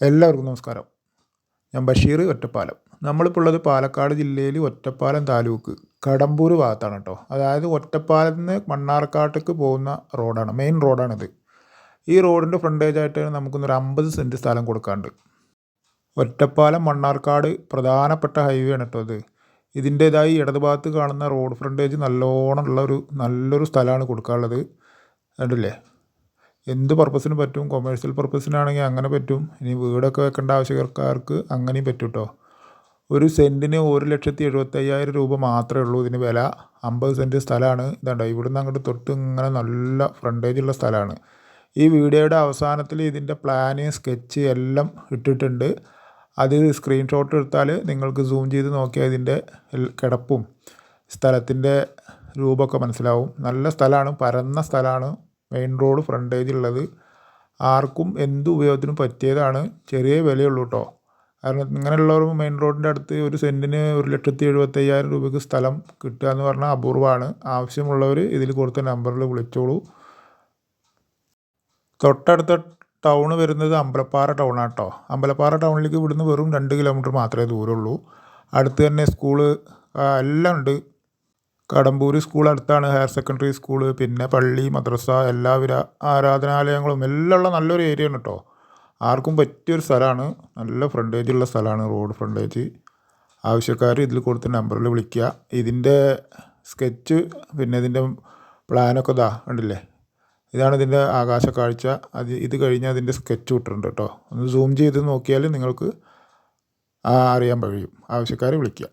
എല്ലാവർക്കും നമസ്കാരം. ഞാൻ ബഷീർ, ഒറ്റപ്പാലം. നമ്മളിപ്പോൾ ഉള്ളത് പാലക്കാട് ജില്ലയിൽ ഒറ്റപ്പാലം താലൂക്ക് കടമ്പൂർ ഭാഗത്താണ് കേട്ടോ. അതായത് ഒറ്റപ്പാലത്ത് നിന്ന് മണ്ണാർക്കാട്ടേക്ക് പോകുന്ന റോഡാണ്, മെയിൻ റോഡാണിത്. ഈ റോഡിൻ്റെ ഫ്രണ്ടേജായിട്ട് നമുക്കൊന്നൊരു 50 സെൻറ്റ് സ്ഥലം കൊടുക്കാണ്ട്. ഒറ്റപ്പാലം മണ്ണാർക്കാട് പ്രധാനപ്പെട്ട ഹൈവേ ആണ് കേട്ടോ ഇത്. ഇതിൻ്റേതായി ഇടതുഭാഗത്ത് കാണുന്ന റോഡ് ഫ്രണ്ടേജ് നല്ലോണം നല്ലൊരു സ്ഥലമാണ് കൊടുക്കാനുള്ളത്. കണ്ടില്ലേ? എന്ത് പർപ്പസിന് പറ്റും. കൊമേഴ്സ്യൽ പർപ്പസിനാണെങ്കിൽ അങ്ങനെ പറ്റും. ഇനി വീടൊക്കെ വെക്കേണ്ട ആവശ്യക്കാർക്ക് അങ്ങനെയും പറ്റും കേട്ടോ. ഒരു സെൻറ്റിന് 1,75,000 രൂപ മാത്രമേ ഉള്ളൂ ഇതിന് വില. 50 സെൻറ്റ് സ്ഥലമാണ്. ഇതാണ്ടോ, ഇവിടുന്ന് അങ്ങോട്ട് തൊട്ട് ഇങ്ങനെ നല്ല ഫ്രണ്ടേജുള്ള സ്ഥലമാണ്. ഈ വീഡിയോയുടെ അവസാനത്തിൽ ഇതിൻ്റെ പ്ലാന്, സ്കെച്ച് എല്ലാം ഇട്ടിട്ടുണ്ട്. അത് സ്ക്രീൻഷോട്ട് എടുത്താൽ നിങ്ങൾക്ക് സൂം ചെയ്ത് നോക്കിയാൽ ഇതിൻ്റെ കിടപ്പും സ്ഥലത്തിൻ്റെ രൂപമൊക്കെ മനസ്സിലാവും. നല്ല സ്ഥലമാണ്, പരന്ന സ്ഥലമാണ്, മെയിൻ റോഡ് ഫ്രണ്ടേജ് ഉള്ളത്. ആർക്കും എന്ത് ഉപയോഗത്തിനും പറ്റിയതാണ്. ചെറിയ വിലയുള്ളൂ കേട്ടോ. കാരണം ഇങ്ങനെയുള്ളവർ മെയിൻ റോഡിൻ്റെ അടുത്ത് ഒരു സെൻറ്റിന് 1,75,000 രൂപയ്ക്ക് സ്ഥലം കിട്ടുക എന്ന് പറഞ്ഞാൽ അപൂർവമാണ്. ആവശ്യമുള്ളവർ ഇതിൽ കൊടുത്ത നമ്പറിൽ വിളിച്ചോളൂ. തൊട്ടടുത്ത ടൗൺ വരുന്നത് അമ്പലപ്പാറ ടൗണാണ് കേട്ടോ. അമ്പലപ്പാറ ടൗണിലേക്ക് ഇവിടുന്ന് വെറും 2 കിലോമീറ്റർ മാത്രമേ ദൂരമുള്ളൂ. അടുത്ത് തന്നെ സ്കൂള് എല്ലാം ഉണ്ട്. കടമ്പൂർ സ്കൂൾ അടുത്താണ്, ഹയർ സെക്കൻഡറി സ്കൂള്, പിന്നെ പള്ളി, മദ്രസ, എല്ലാവിധ ആരാധനാലയങ്ങളും എല്ലാം ഉള്ള നല്ലൊരു ഏരിയ ആണ് കേട്ടോ. ആർക്കും പറ്റിയൊരു സ്ഥലമാണ്. നല്ല ഫ്രണ്ടേജുള്ള സ്ഥലമാണ്, റോഡ് ഫ്രണ്ടേജ്. ആവശ്യക്കാർ ഇതിൽ കൊടുത്ത നമ്പറിൽ വിളിക്കുക. ഇതിൻ്റെ സ്കെച്ച് പിന്നെ ഇതിൻ്റെ പ്ലാനൊക്കെ ഇതാ കണ്ടില്ലേ? ഇതാണ് ഇതിൻ്റെ ആകാശ കാഴ്ച. ഇത് കഴിഞ്ഞ് അതിൻ്റെ സ്കെച്ച് വിട്ടിട്ടുണ്ട് കേട്ടോ. ഒന്ന് സൂം ചെയ്ത് നോക്കിയാൽ നിങ്ങൾക്ക് അറിയാൻ കഴിയും. ആവശ്യക്കാർ വിളിക്കുക.